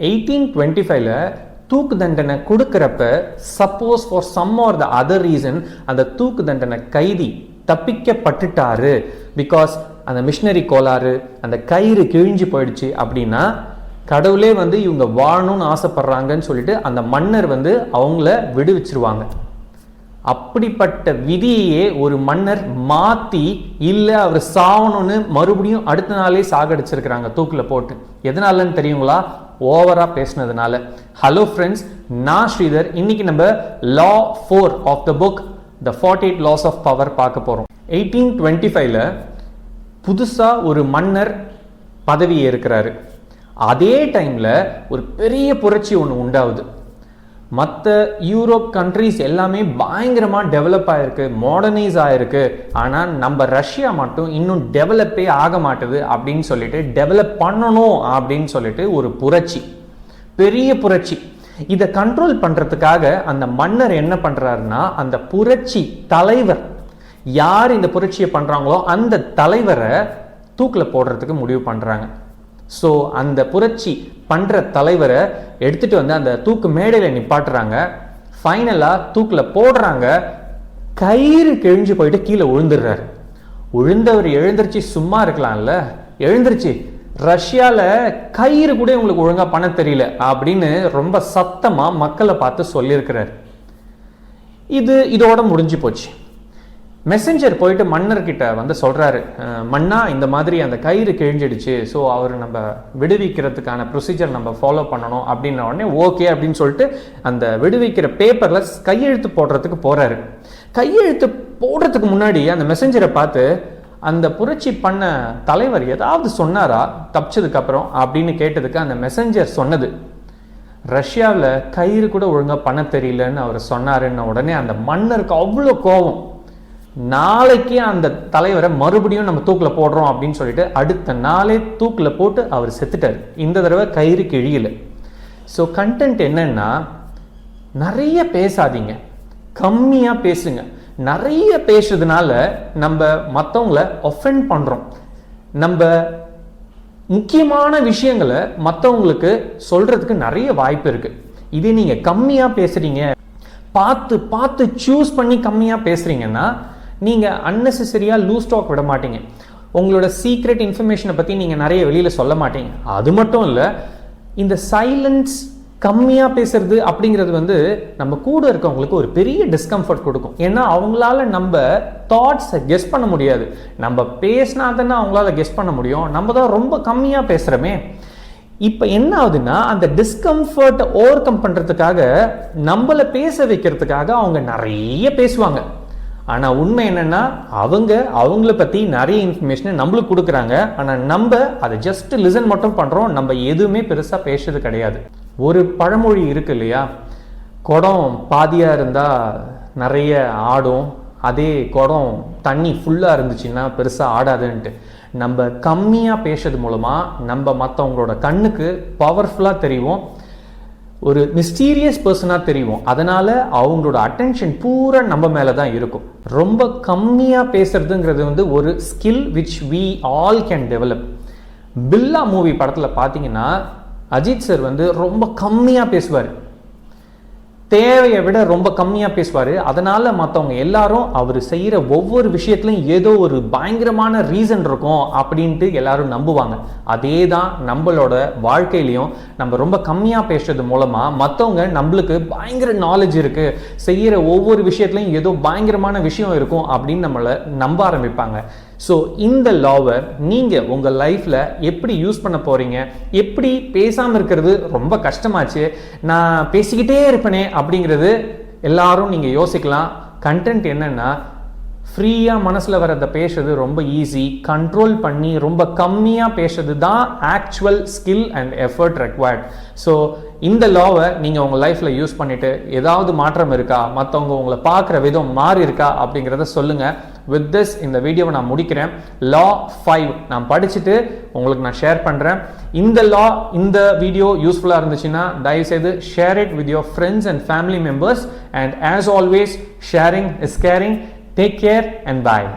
1825ல தூக்கு தண்டனை கொடுக்கிறப்ப suppose for some or the other reason அந்த தூக்கு தண்டனை கைதி தப்பிக்கப்பட்டுட்டாரு, பிகாஸ் அந்த மிஷினரி கோளாறு, அந்த கயிறு கிழிஞ்சு போயிடுச்சு அப்படின்னா கடவுளே இவங்க வாழணும்னு ஆசைப்படுறாங்கன்னு சொல்லிட்டு அந்த மன்னர் அவங்கள விடுவிச்சிருவாங்க. அப்படிப்பட்ட விதியே ஒரு மன்னர் மாத்தி இல்ல அவர் சாவணும்னு மறுபடியும் அடுத்த நாளே சாகடிச்சிருக்கிறாங்க தூக்குல போட்டு. எதனாலன்னு தெரியுங்களா? ஓவரா பேசினதுனால. ஹலோ ஃப்ரெண்ட்ஸ், நான் ஸ்ரீதர். இன்னைக்கு நம்ம law 4 of the book the 48 laws of power பார்க்க போறோம். 1825ல புதுசா ஒரு மன்னர் பதவி ஏற்கிறாரு. அதே டைம்ல ஒரு பெரிய புரட்சி ஒன்று உண்டாகுது. மற்ற யூரோப் கண்ட்ரிஸ் எல்லாமே பயங்கரமா டெவலப் ஆயிருக்கு, மாடர்னைஸ் ஆயிருக்கு. ஆனா நம்ம ரஷ்யா மட்டும் இன்னும் டெவலப்பே ஆக மாட்டுது அப்படின்னு சொல்லிட்டு டெவலப் பண்ணணும் அப்படின்னு சொல்லிட்டு ஒரு புரட்சி, பெரிய புரட்சி. இதை கண்ட்ரோல் பண்றதுக்காக அந்த மன்னர் என்ன பண்றாருன்னா, அந்த புரட்சி தலைவர் யார் இந்த புரட்சியை பண்றாங்களோ அந்த தலைவரை தூக்குல போடுறதுக்கு முடிவு பண்றாங்க. ஸோ அந்த புரட்சி பண்ற தலைவரை எடுத்துட்டு அந்த தூக்கு மேடையில நிப்பாட்டுறாங்க. ஃபைனலா தூக்குல போடுறாங்க. கயிறு கிழிஞ்சு போயிட்டு கீழே விழுந்துடுறாரு. விழுந்தவர் எழுந்திருச்சு சும்மா இருக்கலாம்ல, எழுந்திருச்சு ரஷ்யால கயிறு கூட உங்களுக்கு ஒழுங்கா பண்ண தெரியல அப்படின்னு ரொம்ப சத்தமா மக்களை பார்த்து சொல்லியிருக்கிறார். இதோட முடிஞ்சு போச்சு. மெசஞ்சர் போயிட்டு மன்னர்கிட்ட சொல்றாரு, மன்னா இந்த மாதிரி அந்த கயிறு கிழிஞ்சிடுச்சு, ஸோ அவர் நம்ம விடுவிக்கிறதுக்கான ப்ரொசீஜர் நம்ம ஃபாலோ பண்ணணும் அப்படின்ன உடனே ஓகே அப்படின்னு சொல்லிட்டு அந்த விடுவிக்கிற பேப்பர்ல கையெழுத்து போடுறதுக்கு போறாரு. கையெழுத்து போடுறதுக்கு முன்னாடி அந்த மெசஞ்சரை பார்த்து, அந்த புரட்சி பண்ண தலைவர் ஏதாவது சொன்னாரா தப்பிச்சதுக்கு அப்புறம் அப்படின்னு கேட்டதுக்கு அந்த மெசஞ்சர் சொன்னது, ரஷ்யாவில் கயிறு கூட ஒழுங்கா பண்ண தெரியலன்னு அவர் சொன்னாருன்னு உடனே அந்த மன்னருக்கு அவ்வளோ கோபம். நாளைக்கு அந்த தலைவரை மறுபடியும் நம்ம தூக்கில் போடுறோம் அப்படின்னு சொல்லிட்டு அடுத்த நாளே தூக்கில் போட்டு அவர் செத்துட்டார். இந்த தடவை கயிறு கிழியல. ஸோ கண்டென்ட் என்னன்னா, நிறைய பேசாதீங்க, கம்மியா பேசுங்க. நிறைய பேசுறதுனால நம்ம மற்றவங்கள ஒஃபெண்ட் பண்றோம். நம்ம முக்கியமான விஷயங்களை மற்றவங்களுக்கு சொல்றதுக்கு நிறைய வாய்ப்பு இருக்கு. இதே நீங்க கம்மியா பேசுறீங்க, பார்த்து பார்த்து சூஸ் பண்ணி கம்மியா பேசுறீங்கன்னா நீங்க அன்னெசரியா லூஸ் டாக் விட மாட்டீங்க. உங்களோட சீக்ரெட் இன்ஃபர்மேஷனை பத்தி நீங்க நிறைய வெளியில சொல்ல மாட்டீங்க. அது மட்டும் இல்ல, இந்த சைலன்ஸ் கம்மியா பேசுறது அப்படிங்கிறது நம்ம கூட இருக்கவங்களுக்கு ஒரு பெரிய டிஸ்கம்ஃபர்ட் கொடுக்கும். ஏன்னா அவங்களால நம்ம தாட்ஸை கெஸ் பண்ண முடியாது. நம்ம பேசினா தானே அவங்களால கெஸ் பண்ண முடியும். நம்ம தான் ரொம்ப கம்மியா பேசுறோமே. இப்ப என்ன ஆகுதுன்னா, அந்த டிஸ்கம்ஃபர்ட் ஓவர் கம் பண்றதுக்காக நம்மள பேச வைக்கிறதுக்காக அவங்க நிறைய பேசுவாங்க. ஆனா உண்மை என்னன்னா, அவங்கள பத்தி நிறைய இன்ஃபர்மேஷனை நம்மளுக்கு கொடுக்குறாங்க. ஆனா நம்ம அதை ஜஸ்ட் லிசன் மட்டும் பண்றோம். நம்ம எதுவுமே பெருசா பேசுறது கிடையாது. ஒரு பழமொழி இருக்கு இல்லையா, குடம் பாதியா இருந்தா நிறைய ஆடும், அதே குடம் தண்ணி ஃபுல்லா இருந்துச்சுன்னா பெருசா ஆடாதுன்ட்டு. நம்ம கம்மியா பேசுறது மூலமா நம்ம மற்றவங்களோட கண்ணுக்கு பவர்ஃபுல்லா தெரியும், ஒரு மிஸ்டீரியஸ் பர்சனா தெரியும். அதனால அவங்களோட அட்டென்ஷன் பூரா நம்ம மேலதான் இருக்கும். ரொம்ப கம்மியா பேசுறதுங்கிறது ஒரு skill which we all can develop. Billa movie படத்துல பாத்தீங்கன்னா அஜித் சார் ரொம்ப கம்மியா பேசுவார், தேவையை விட ரொம்ப கம்மியா பேசுவாரு. அதனால மற்றவங்க எல்லாரும் அவர் செய்யற ஒவ்வொரு விஷயத்திலும் ஏதோ ஒரு பயங்கரமான ரீசன் இருக்கும் அப்படின்ட்டு எல்லாரும் நம்புவாங்க. அதே தான் நம்மளோட வாழ்க்கையிலையும் நம்ம ரொம்ப கம்மியா பேசுறது மூலமா மற்றவங்க நம்மளுக்கு பயங்கர நாலேஜ் இருக்கு, செய்யற ஒவ்வொரு விஷயத்திலையும் ஏதோ பயங்கரமான விஷயம் இருக்கும் அப்படின்னு நம்மளை நம்ப ஆரம்பிப்பாங்க. ஸோ இந்த லாவை நீங்க உங்க லைஃப்ல எப்படி யூஸ் பண்ண போறீங்க? எப்படி பேசாம இருக்கிறது ரொம்ப கஷ்டமாச்சு, நான் பேசிக்கிட்டே இருப்பேனே அப்படிங்கிறது எல்லாரும் நீங்க யோசிக்கலாம். கண்டென்ட் என்னன்னா, ஃப்ரீயா மனசுல வரத பேசுறது ரொம்ப ஈஸி. கண்ட்ரோல் பண்ணி ரொம்ப கம்மியா பேசுறது தான் actual skill and effort required. So இந்த லாவை நீங்க உங்க லைஃப்ல யூஸ் பண்ணிட்டு ஏதாவது மாற்றம் இருக்கா, மற்றவங்க உங்களை பார்க்குற விதம் மாறி இருக்கா அப்படிங்கிறத சொல்லுங்க. வித் திஸ் இந்த வீடியோவை நான் முடிக்கிறேன். லா 5 நான் படிச்சுட்டு உங்களுக்கு நான் ஷேர் பண்றேன். இந்த வீடியோ யூஸ்ஃபுல்லா இருந்துச்சுன்னா தயவு செய்து share it with your friends and family members. And as always, sharing is caring. Take care and bye.